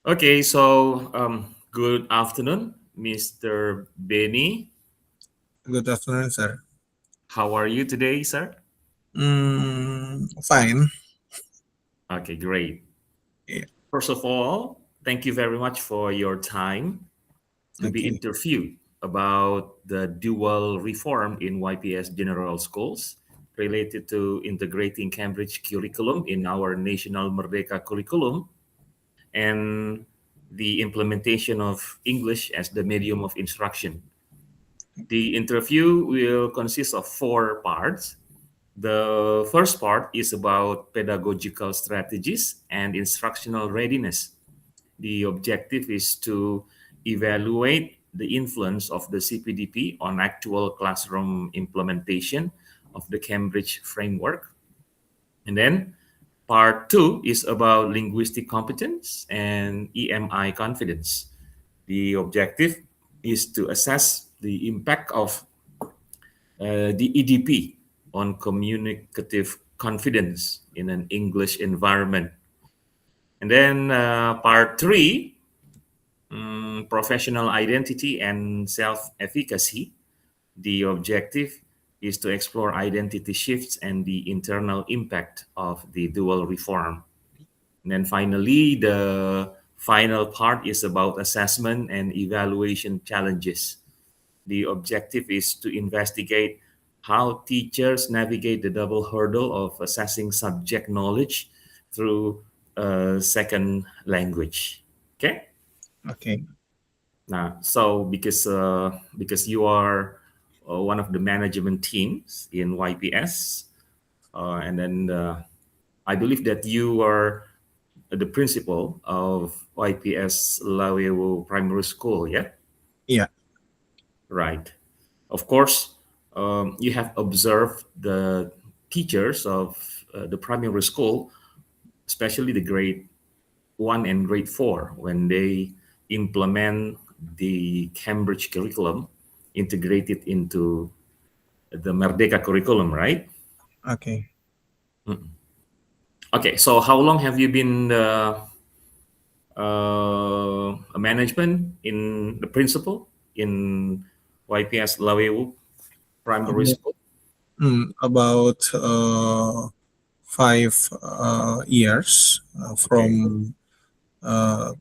Okay, good afternoon, Mr. Benny. Good afternoon, sir. How are you today, sir? Fine. Okay, great. Yeah. First of all, thank you very much for your time to be Okay. interviewed about the dual reform in YPS General Schools related to integrating Cambridge curriculum in our national Merdeka curriculum and the implementation of English as the medium of instruction. The interview will consist of four parts. The first part is about pedagogical strategies and instructional readiness. The objective is to evaluate the influence of the CPDP on actual classroom implementation of the Cambridge framework. And then part two is about linguistic competence and EMI confidence. The objective is to assess the impact of the EDP on communicative confidence in an English environment. And then part three, professional identity and self efficacy. The objective is to explore identity shifts and the internal impact of the dual reform. And then finally, the final part is about assessment and evaluation challenges. The objective is to investigate how teachers navigate the double hurdle of assessing subject knowledge through a second language. Okay. Okay. Now, because you are one of the management teams in YPS, and then I believe that you are the principal of YPS Lawewo Primary School. Yeah. Yeah. Right. Of course, you have observed the teachers of the primary school, especially the grade one and grade four, when they implement the Cambridge curriculum integrated into the Merdeka curriculum, right? Okay. Mm. Okay, so how long have you been a management in the principal in YPS Lawewu Primary About, School? about 5 years Okay. from uh,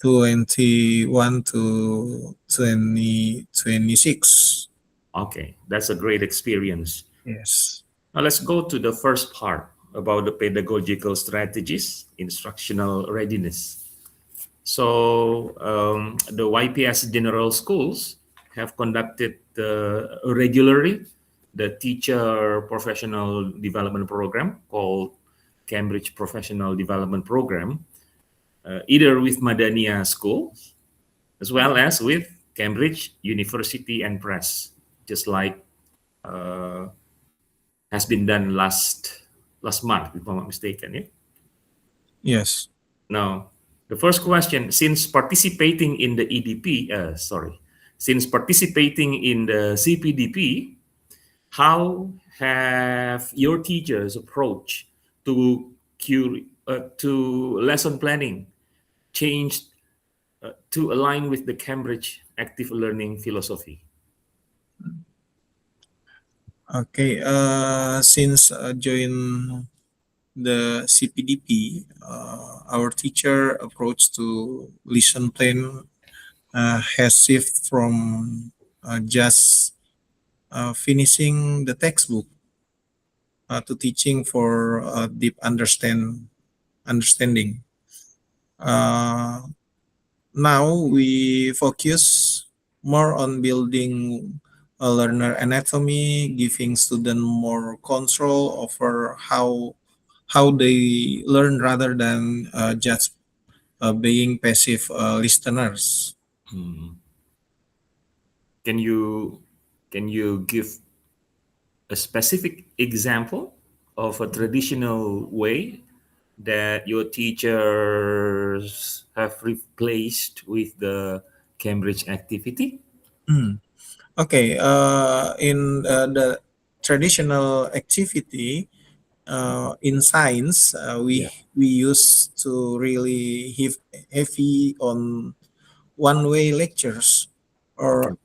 21 to 2026. Okay, that's a great experience. Yes. Now let's go to the first part about the pedagogical strategies, instructional readiness. So the YPS General Schools have conducted regularly the teacher professional development program called Cambridge Professional Development Program, either with Madania schools as well as with Cambridge University and Press, just like uh, has been done last month, if I'm not mistaken. Yeah. Yes. Now, the first question: since participating in the EDP, since participating in the CPDP, how have your teachers approach to lesson planning changed to align with the Cambridge active learning philosophy? Okay. Since join the CPDP, our teacher approach to lesson plan has shifted from just finishing the textbook to teaching for deep understanding. Uh, Now we focus more on building a learner anatomy, giving student more control over how they learn rather than just being passive listeners. Hmm. Can you can you give a specific example of a traditional way that your teachers have replaced with the Cambridge activity? Mm. Okay, in the traditional activity, in science, Yeah. we used to really heavy on one-way lectures or Okay.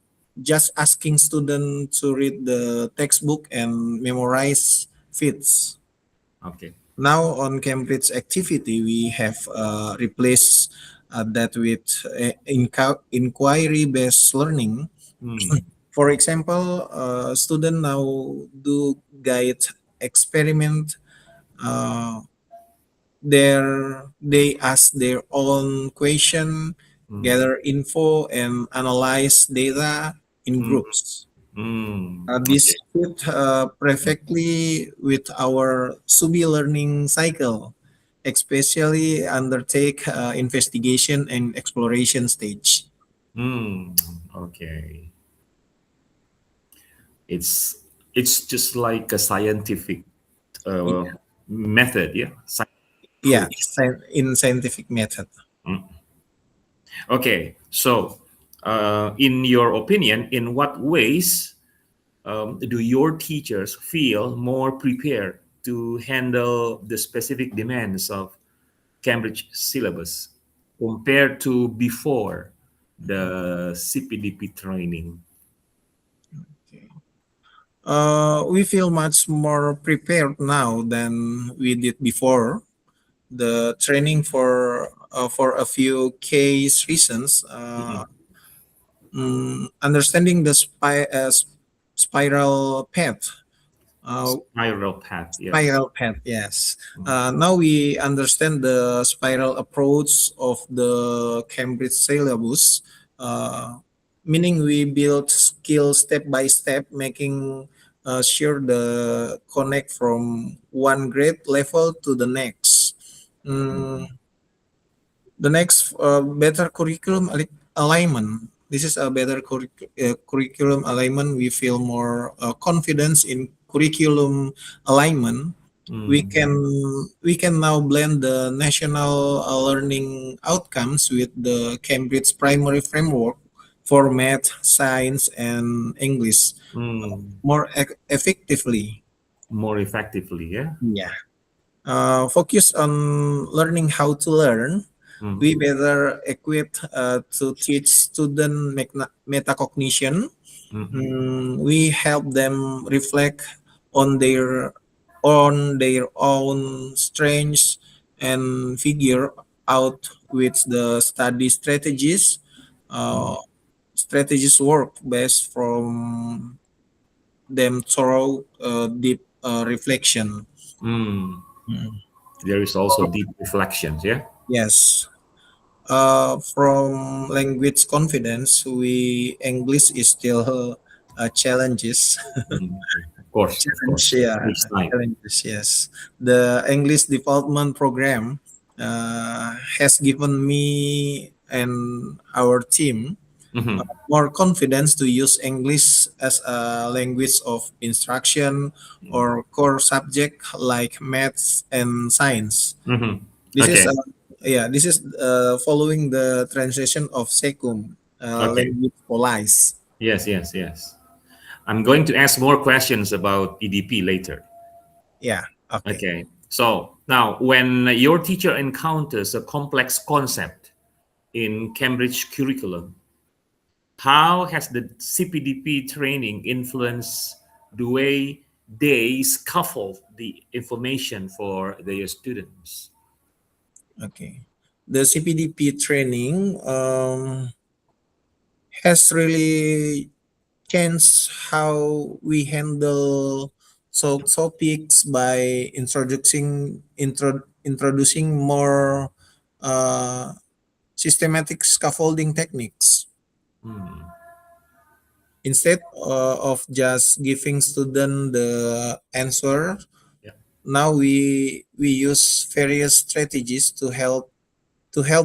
just asking students to read the textbook and memorize feeds. Okay. Now on Cambridge activity, we have replaced that with inquiry-based learning. Hmm. For example, students now do guide experiment. Uh, they ask their own question, Hmm. gather info, and analyze data in Hmm. groups. Okay. This fit perfectly with our Subi learning cycle, especially undertake investigation and exploration stage. Hmm. Okay. It's it's just like a scientific uh, Yeah, method, yeah, scientific yeah, approach. in scientific method. Mm. Okay, so in your opinion, in what ways do your teachers feel more prepared to handle the specific demands of Cambridge syllabus compared to before the CPDP training? Okay. We feel much more prepared now than we did before. The training for a few case reasons. Mm-mm. Understanding the spiral path. Spiral path, yeah. Spiral path, yes. Mm. Now we understand the spiral approach of the Cambridge syllabus, meaning we build skill step by step, making sure the connect from one grade level to the next. Mm, Mm. the next better curriculum alignment. This is a better curriculum alignment. We feel more confidence in curriculum alignment. we Mm. can we can now blend the national learning outcomes with the Cambridge primary framework for math, science, and English Mm. more effectively. More effectively, yeah. Yeah. Focus on learning how to learn. Mm. We better equipped to teach student metacognition. Mhm. We help them reflect on their own strengths and figure out which the study Mm. uh, strategies work best from them through deep reflection. Mm. Mm. There is also deep reflections, yeah. Yes. From language confidence, we English is still challenges. Mm. Of Challenge, course, yeah, takes time. challenges. Yes, the English development program has given me and our team Hmm. more confidence to use English as a language of instruction or core subject like maths and science. Hmm. This is Okay, this is following the transition of Secum okay. language police. Yes, yes, yes. I'm going to ask more questions about EDP later. Yeah. Okay. Okay. So now, when your teacher encounters a complex concept in Cambridge curriculum, how has the CPDP training influenced the way they scaffold the information for their students? Okay. The CPDP training has really changed how we handle topics by introducing more uh, systematic scaffolding techniques. Hmm. Instead of just giving student the answer, Yeah. now we use various strategies to help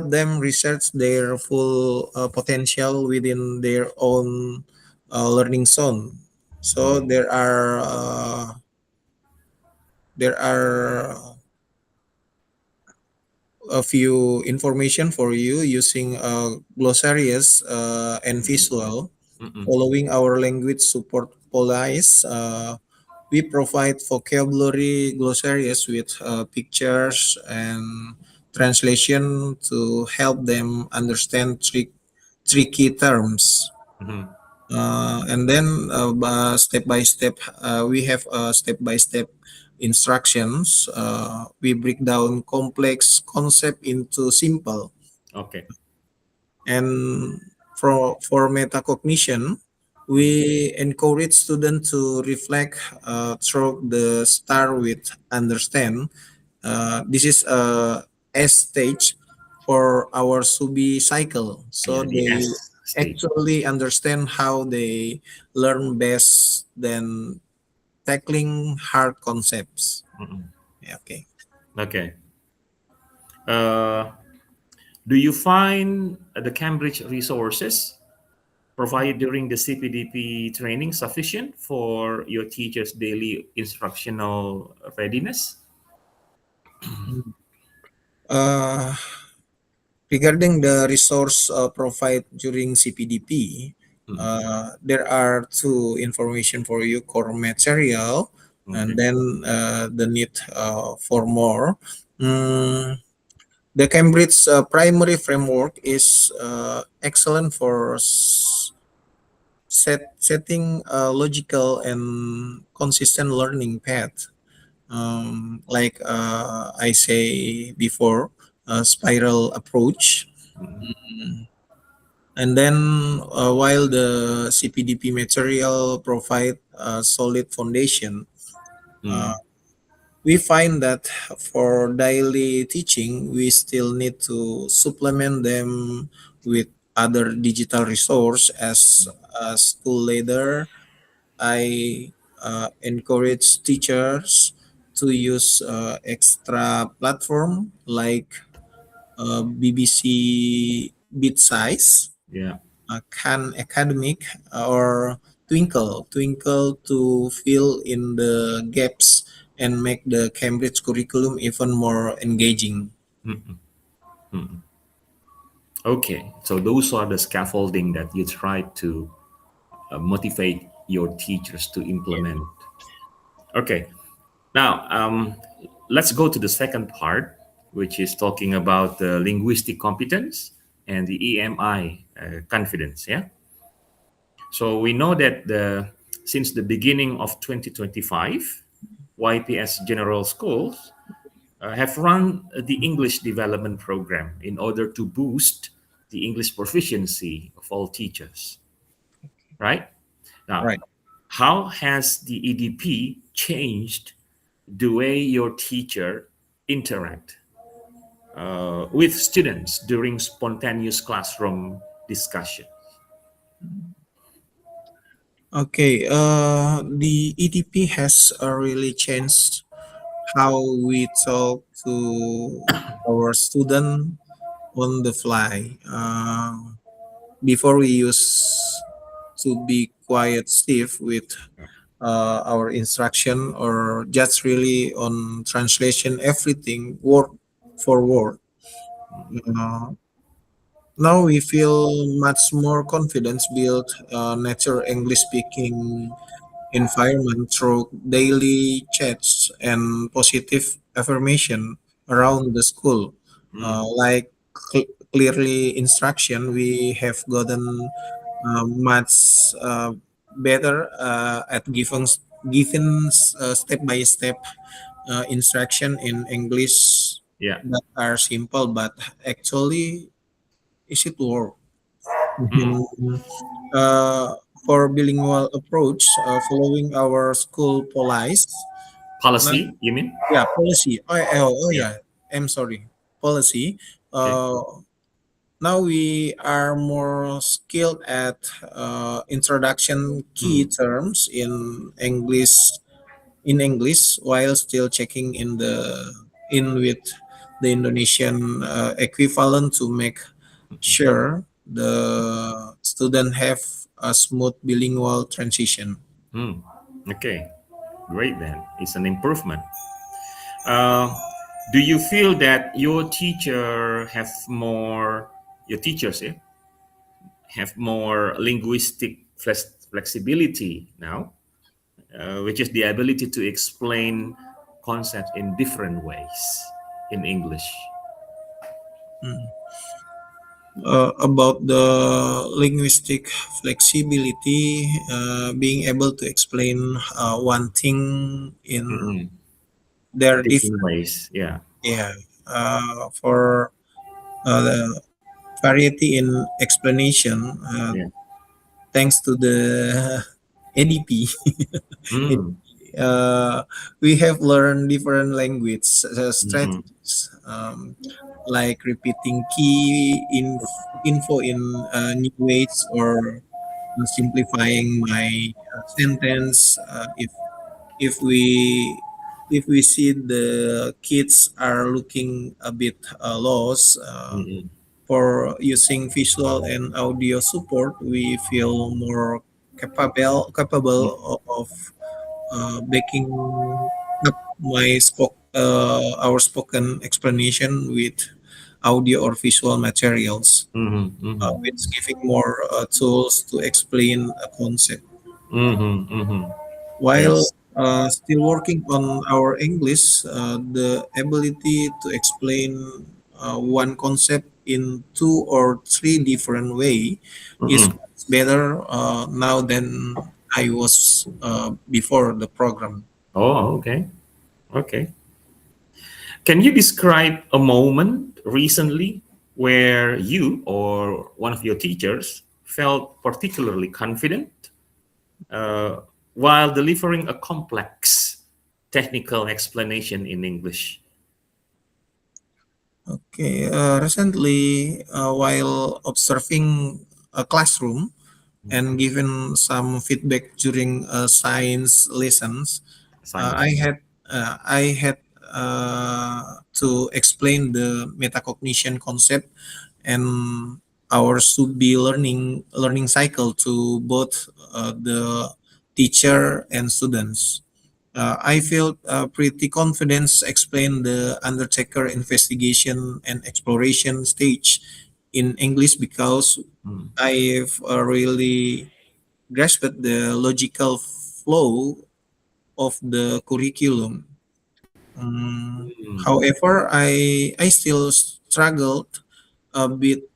them research their full potential within their own learning zone. So Hmm. there are a few information for you using glossaries and visual. Mm-mm. Following our language support policies, we provide vocabulary glossaries with pictures and translation to help them understand tricky terms. Mhm. And then step by step, we have step by step instructions. We break down complex concept into simple. Okay. And for metacognition, we encourage students to reflect through the start with understand. This is a S stage for our Subi cycle. So Yeah, the they S stage. actually understand how they learn best than tackling hard concepts. Mhm. Yeah, okay. Okay. Uh, do you find the Cambridge resources provided during the CPDP training sufficient for your teachers' daily instructional readiness? Uh, Regarding the resource provided during CPDP, Mhm. there are two information for you: core material, and Okay. then the need for more. Mm, the Cambridge primary framework is excellent for setting a logical and consistent learning path. Like I say before, spiral approach. Mhm. And then while the CPDP material provide a solid foundation, uh, Mm. we find that for daily teaching, we still need to supplement them with other digital resource. As a school leader, I encourage teachers to use extra platform like BBC Bit Size, Yeah. Khan Academic, or Twinkle to fill in the gaps and make the Cambridge curriculum even more engaging. Mhm. Mhm. Okay. So those are the scaffolding that you try to motivate your teachers to implement. Okay. Now, let's go to the second part, which is talking about the linguistic competence and the EMI confidence. Yeah. So we know that since the beginning of 2025, YPS General Schools have run the English development program in order to boost the English proficiency of all teachers. Right now, Right. how has the EDP changed the way your teacher interact with students during spontaneous classroom discussion? Okay. The EDP has really changed how we talk to our student on the fly. Before we used to be quite stiff with our instruction or just really on translation everything word for word. Uh, Now we feel much more confidence build natural English speaking environment through daily chats and positive affirmation around the school. Mm, Like clearly instruction, we have gotten much better at giving step by step instruction in English yeah. that are simple, but actually is it work? Mm. Mhm. Uh, for bilingual approach, following our school policy. Now, Policy, you mean? yeah, policy. Oh Yeah. yeah. I'm sorry. Policy. Okay. Now we are more skilled at introduction key Mm, terms in English while still checking in with the Indonesian equivalent to make sure the student have a smooth bilingual transition. mm. Okay. Great then. It's an improvement. Uh, do you feel that your teachers, yeah, have more linguistic flexibility now which is the ability to explain concepts in different ways in English. Mm. About the linguistic flexibility, being able to explain one thing in Mm-mm. their Different different, ways, yeah. yeah, for the variety in explanation, Yeah. thanks to the ADP. Mm. uh, we have learned different language Mm-hmm. strategies, like repeating info in new ways, or simplifying my sentence. If we see the kids are looking a bit lost, Mm-mm. for using visual and audio support, we feel more capable of backing up our spoken explanation with audio or visual materials, Mm-hmm. Mm-hmm. which giving more tools to explain a concept. Mm-hmm. Mm-hmm. While Yes. still working on our English, the ability to explain one concept in two or three different way is Mm-mm. much better now than I was before the program. Oh, okay. Okay. Can you describe a moment recently where you or one of your teachers felt particularly confident uh, while delivering a complex technical explanation in English? Okay, recently, while observing a classroom and given some feedback during science lessons, uh, I Science. had I had to explain the metacognition concept and our should be learning cycle to both the teacher and students. I feel pretty confident explain the Undertaker investigation and exploration stage in English because Mm. I've really grasped the logical flow of the curriculum. Mm. However, I still struggled a bit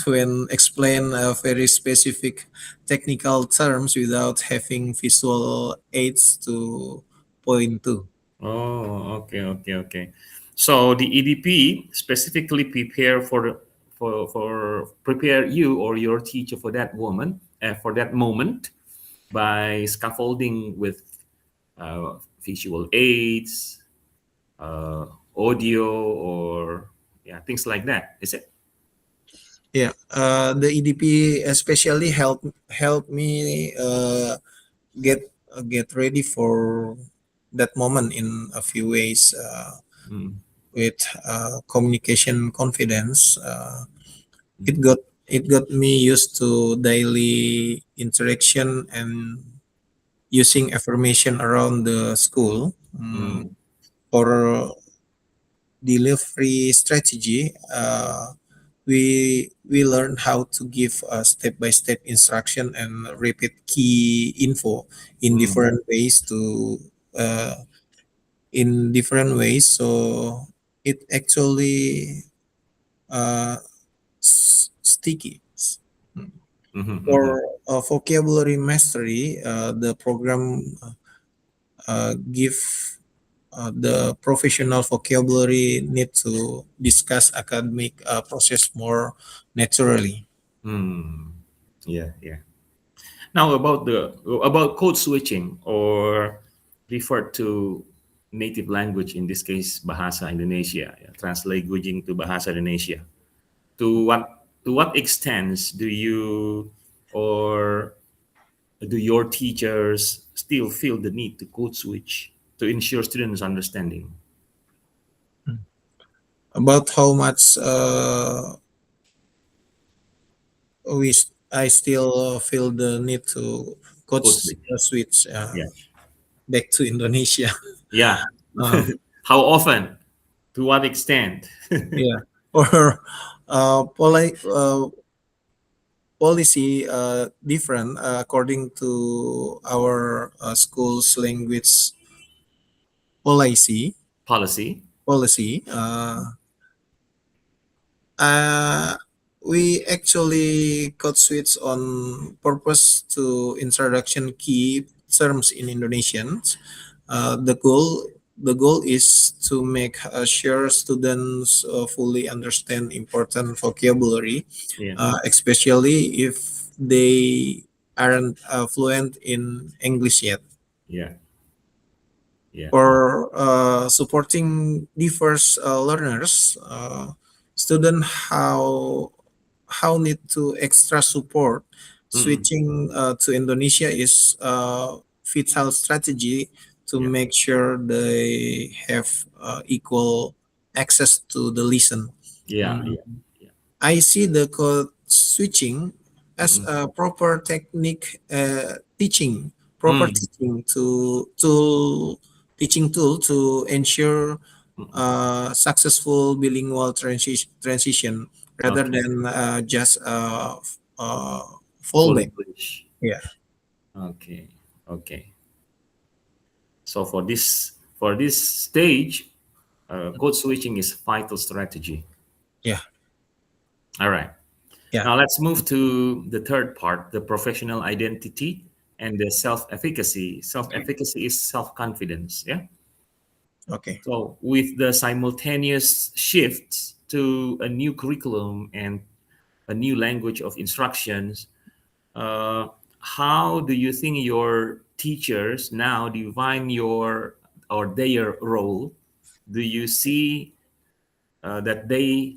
when explain very specific technical terms without having visual aids to point to. Oh, okay, okay, okay. So the EDP specifically for prepare you or your teacher for that moment by scaffolding with visual aids, audio, or yeah, things like that. Is it? Yeah, the EDP especially help me get ready for that moment in a few ways, Mm. with communication confidence. It got me used to daily interaction and using affirmation around the school. Mm. For delivery strategy, we learn how to give a step-by-step instruction and repeat key info in Mm. different ways to uh, so it actually uh, sticky. Mhm, mhm. For vocabulary mastery, the program give the professional vocabulary need to discuss academic process more naturally. Hmm. Yeah, yeah. Now about code switching or refer to native language, in this case Bahasa Indonesia, yeah, translanguaging to Bahasa Indonesia. To what extent do you or do your teachers still feel the need to code switch to ensure students' understanding? About how much I still feel the need to Code coach switch. switch Yeah. back to Indonesia. Yeah. uh, How often? To what extent? yeah, or polite policy different according to our school's language policy. Policy. Policy. Uh, we actually code switch on purpose to introduction key terms in Indonesian. The goal is to make sure students fully understand important vocabulary, Yeah. especially if they aren't fluent in English yet. Yeah. Yeah. For supporting diverse learners, student how need to extra support. Mm. Switching to Indonesia is a vital strategy to Yeah. make sure they have equal access to the lesson. Yeah. Mm. Yeah. Yeah. I see the code switching as Mm. a proper technique proper Mm. teaching teaching tool to ensure Mm. successful bilingual transition rather Okay. than just uh, Full fallback. English. Yeah, Okay. Okay. So for this stage, code switching is vital strategy. yeah, All right. yeah. Now let's move to the third part, the professional identity and the self-efficacy. Self-efficacy is self-confidence. Yeah. Okay. So with the simultaneous shifts to a new curriculum and a new language of instructions, uh, how do you think your teachers now define your or their role? Do you see that they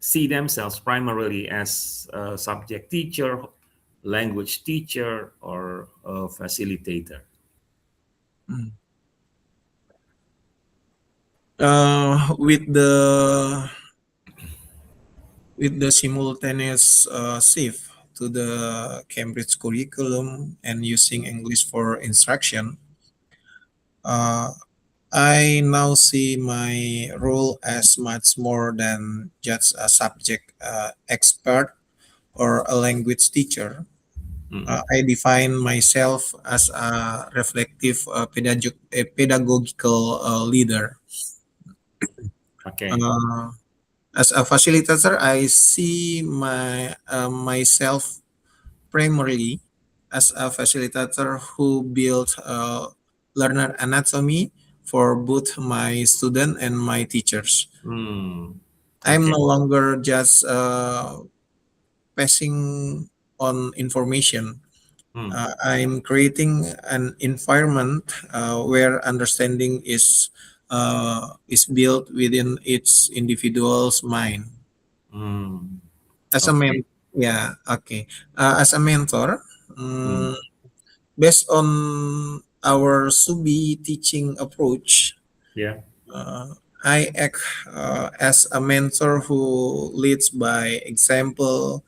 see themselves primarily as a subject teacher, language teacher, or a facilitator? Mm. With the simultaneous shift to the Cambridge curriculum and using English for instruction, uh, I now see my role as much more than just a subject expert or a language teacher. Mm. I define myself as a reflective pedagogical leader. Okay. Uh, as a facilitator, I see myself primarily as a facilitator who built learner anatomy for both my student and my teachers. Mm. I'm Okay. no longer just passing on information. Mm. I'm creating an environment where understanding is built within each individual's mind. Mm. As a Okay. yeah, okay. As a mentor, Mm. mm, based on our Subi teaching approach, Yeah. uh, I act as a mentor who leads by example,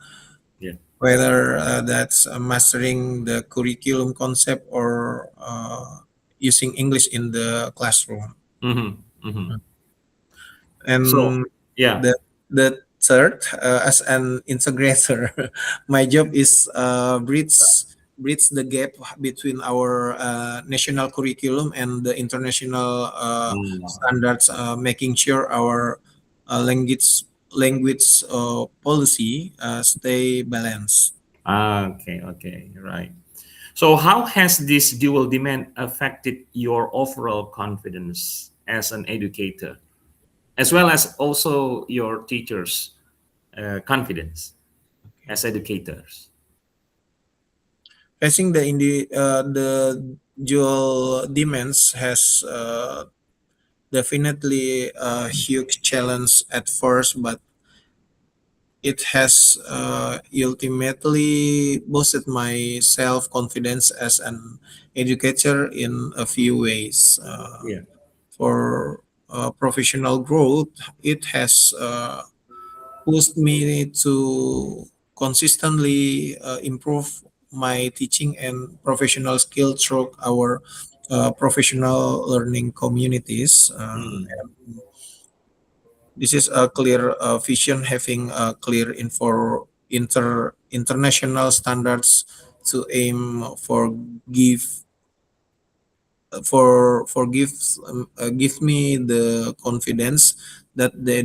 Yeah. whether that's mastering the curriculum concept or using English in the classroom. Mm-hmm. Mm-hmm. So, And yeah. the third, as an integrator, my job is bridge the gap between our national curriculum and the international Mm. standards, making sure our language policy stay balanced. Okay. Okay. Right. So, how has this dual demand affected your overall confidence as an educator, as well as also your teachers' confidence as educators? Facing the dual demands has definitely a huge challenge at first, but it has ultimately boosted my self confidence as an educator in a few ways. Yeah. For professional growth, it has pushed me to consistently improve my teaching and professional skill through our professional learning communities. Mm. This is a clear vision, having a clear international standards to aim for give give me the confidence that the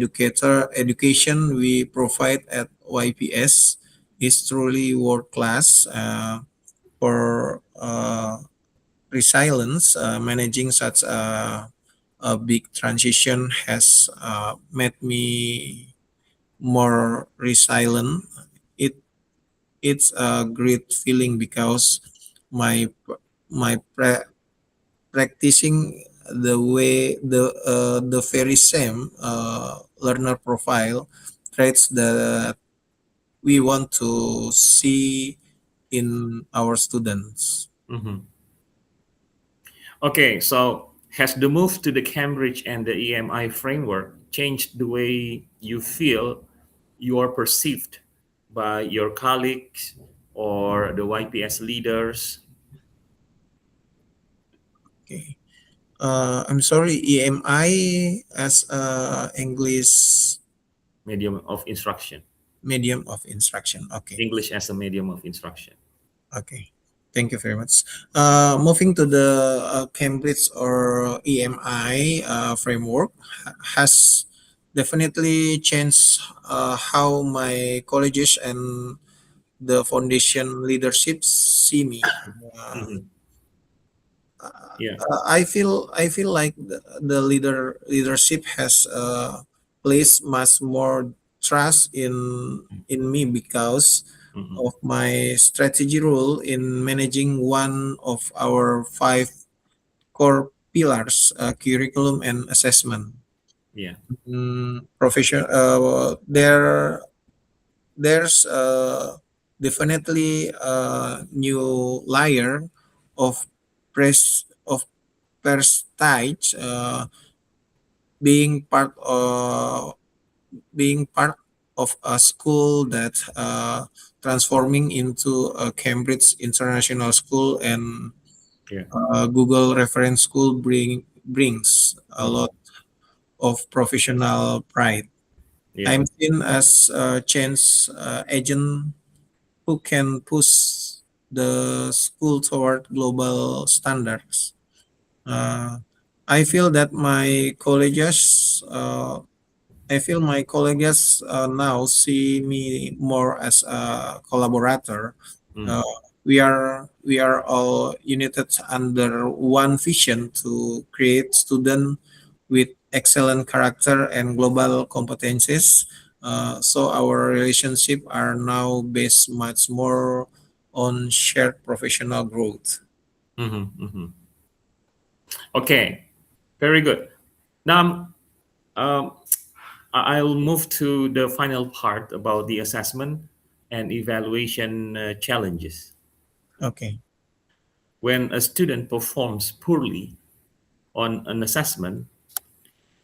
education we provide at YPS is truly world class for resilience. Managing such a big transition has made me more resilient. It it's a great feeling because my my practicing the very same learner profile traits that we want to see in our students. Mhm. Okay, so has the move to the Cambridge and the EMI framework changed the way you feel you are perceived by your colleagues or the YPS leaders? Okay. I'm sorry, EMI as English Medium of instruction, medium of instruction. Okay. English as a medium of instruction. Okay, thank you very much. Moving to the Cambridge or EMI framework has definitely changed how my colleges and the foundation leadership see me. Uh, Mhm. Yeah. I feel like the leadership has placed much more trust in me because Mhm. of my strategy role in managing one of our five core pillars, curriculum and assessment. Yeah. There's definitely a new layer of of prestige being part of a school that transforming into a Cambridge International School and Yeah. Google Reference School brings a Mhm. lot of professional pride. Yeah. I'm seen as a change agent who can push the school toward global standards. Uh, I feel that my colleges I feel my colleagues now see me more as a collaborator. Mm. Uh, we are all united under one vision to create students with excellent character and global competencies. So our relationship are now based much more on shared professional growth. Mhm. Mhm. Okay. Very good. Now, um, I'll move to the final part about the assessment and evaluation challenges. Okay. When a student performs poorly on an assessment,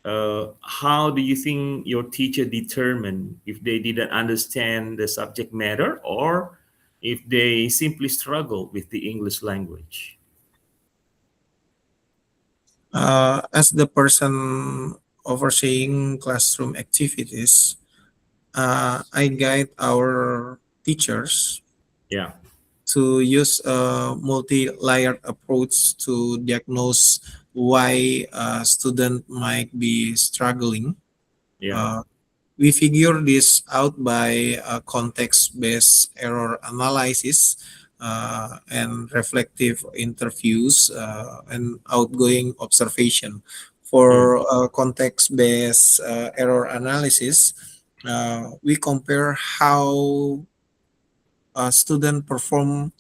how do you think your teacher determine if they didn't understand the subject matter or if they simply struggle with the English language? As the person overseeing classroom activities, I guide our teachers Yeah, to use a multi-layered approach to diagnose why a student might be struggling. yeah, Uh, we figure this out by context-based error analysis and reflective interviews and outgoing observation. mm, For context-based error analysis, we compare how a student perform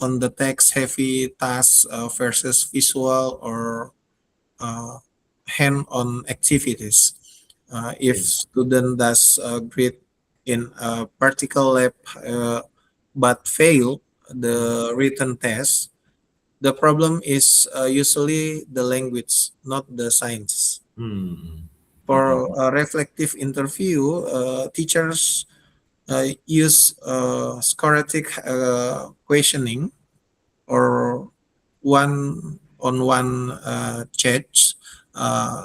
on the text-heavy tasks versus visual or uh, hand-on activities. If yeah, student does great in a practical lab but fail mm, the written test, the problem is usually the language, not the science. mm, For mhm, a reflective interview, teachers use scholastic questioning or one-on-one chats,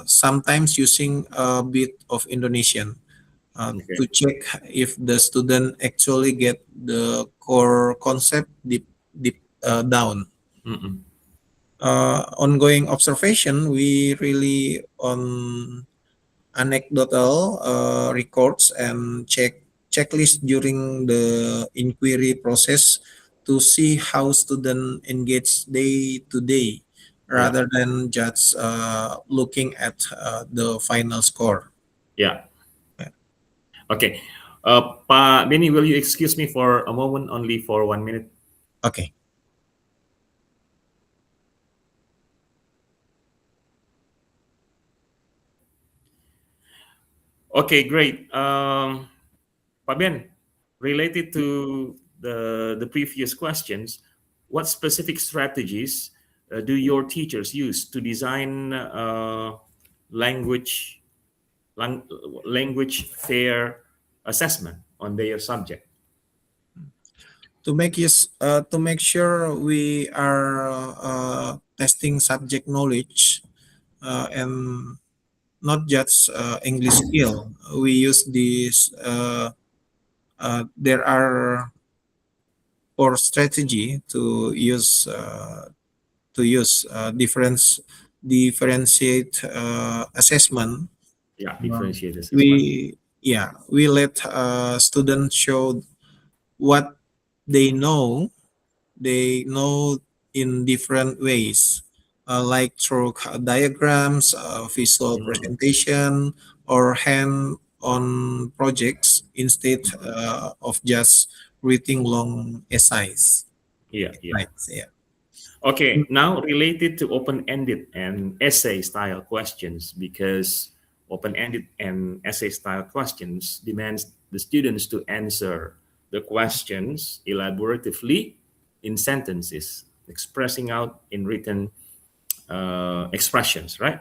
sometimes using a bit of Indonesian. to Okay. check if the student actually get the core concept deep down. Mm-mm. Ongoing observation, we really on anecdotal records and checklist during the inquiry process to see how student engage day to day Yeah. rather than just looking at the final score. Yeah. Okay. Pak Benny, will you excuse me for a moment, only for 1 minute? Okay. Okay, great. Pak Ben, related to the previous questions, what specific strategies do your teachers use to design language lang- language fair assessment on their subject? To make sure we are testing subject knowledge and not just English skill. We use this. There are four strategy to use differentiate assessment. Yeah, Um, differentiate assessment. we we let students show what they know in different ways, like through diagrams, visual Mm, presentation, or hand-on projects instead of just reading long essays. yeah, yeah. Right. Yeah. Okay, now related to open-ended and essay style questions, because open-ended and essay style questions demands the students to answer the questions elaboratively in sentences, expressing out in written expressions, right?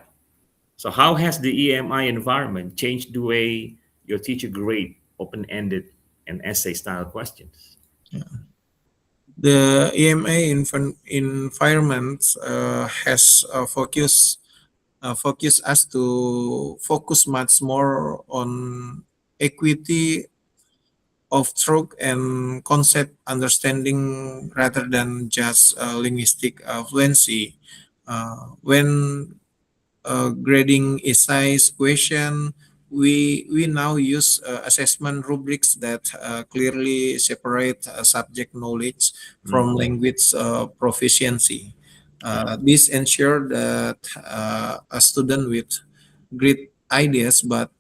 So how has the EMI environment changed the way your teacher grade open-ended and essay style questions? The EMA environment has focus us to focus much more on equity of truth and concept understanding rather than just linguistic fluency. When grading essays question, we now use assessment rubrics that clearly separate subject knowledge from Mm, language proficiency. yeah, This ensure that a student with great ideas but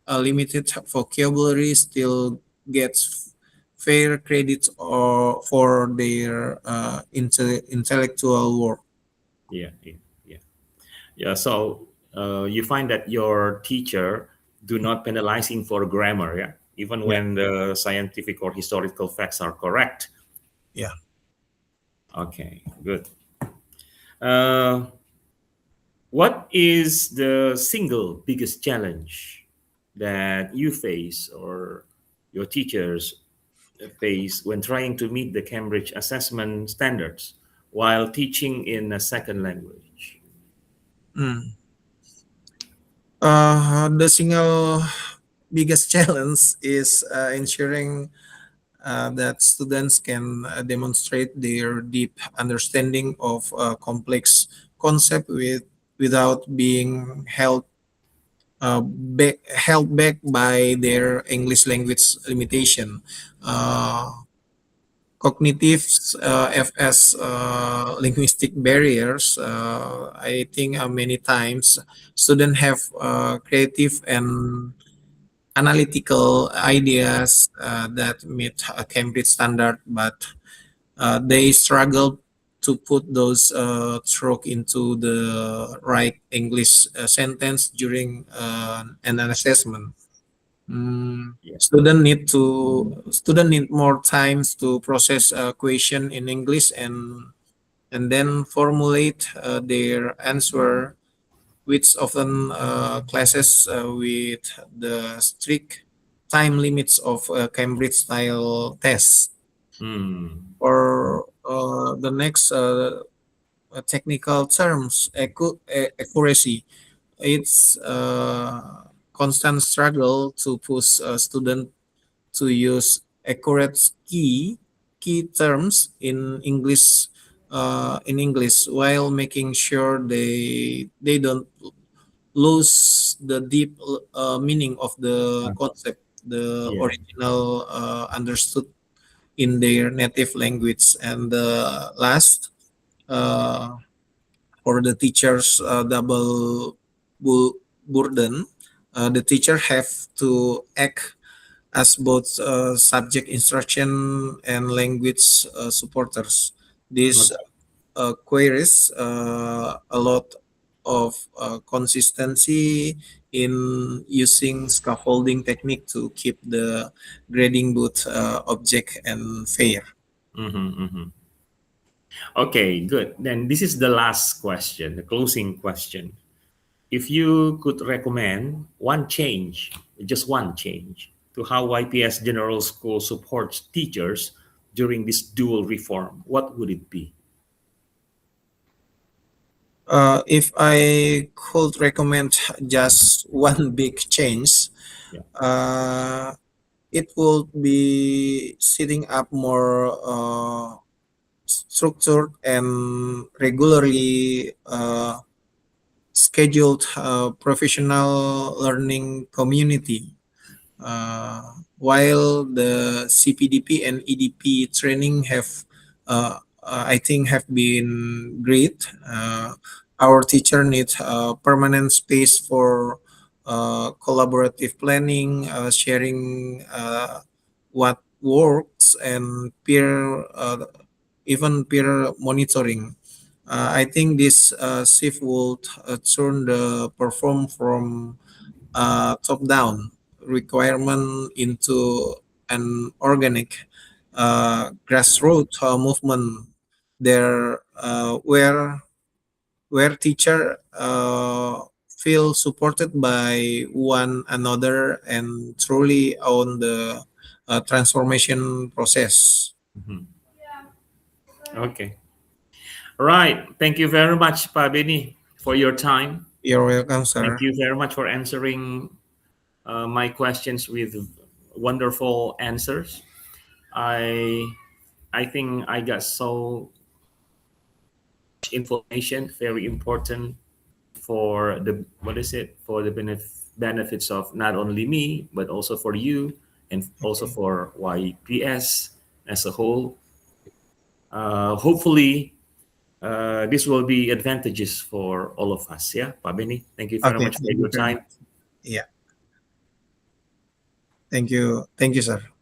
a limited vocabulary still gets fair credit or for their intellectual work. yeah, yeah, yeah. Yeah, so you find that your teacher do not penalizing for grammar, yeah, even Yeah, when the scientific or historical facts are correct. yeah. Okay, good. Uh, what is the single biggest challenge that you face or your teachers face when trying to meet the Cambridge assessment standards while teaching in a second language? Mm. The single biggest challenge is ensuring that students can demonstrate their deep understanding of complex concept without being held back by their English language limitation. Cognitive FS linguistic barriers. I think many times students have creative and analytical ideas that meet a Cambridge standard, but they struggle to put those stroke into the right English sentence during an assessment. Yeah. Student need more times to process a question in English and then formulate their answer, which often clashes with the strict time limits of Cambridge style tests. Hmm. Or the next technical terms, accuracy. It's constant struggle to push a student to use accurate key terms in English while making sure they don't lose the deep meaning of the concept, the Yeah. original understood in their native language. And the last, uh, for the teachers double burden, the teacher have to act as both subject instruction and language supporters. This Okay. queries a lot of consistency in using scaffolding technique to keep the grading both object and fair. Mm-hmm, mm-hmm. Okay, good. Then this is the last question, the closing question. If you could recommend one change, just one change, to how YPS General School supports teachers during this dual reform, what would it be? If I could recommend just one big change, Yeah. uh, it would be setting up more structured and regularly scheduled professional learning community. While the CPDP and EDP training have, I think, have been great, our teacher needs a permanent space for collaborative planning, sharing what works, and even peer monitoring. I think this shift will turn the perform from top-down requirement into an organic grassroots movement there, where teacher feel supported by one another and truly own the transformation process. Mhm. Okay. Right. Thank you very much, Pak Beni, for your time. You're welcome, Thank sir. you very much for answering my questions with wonderful answers. I I think I got so much information, very important for the what is it for the benefits of not only me but also for you and also Okay. for YPS as a whole. Hopefully, this will be advantages for all of us. Yeah, Pak Beni, thank you very Okay. much for Thank you your very time. much. Yeah. Thank you. Thank you, sir.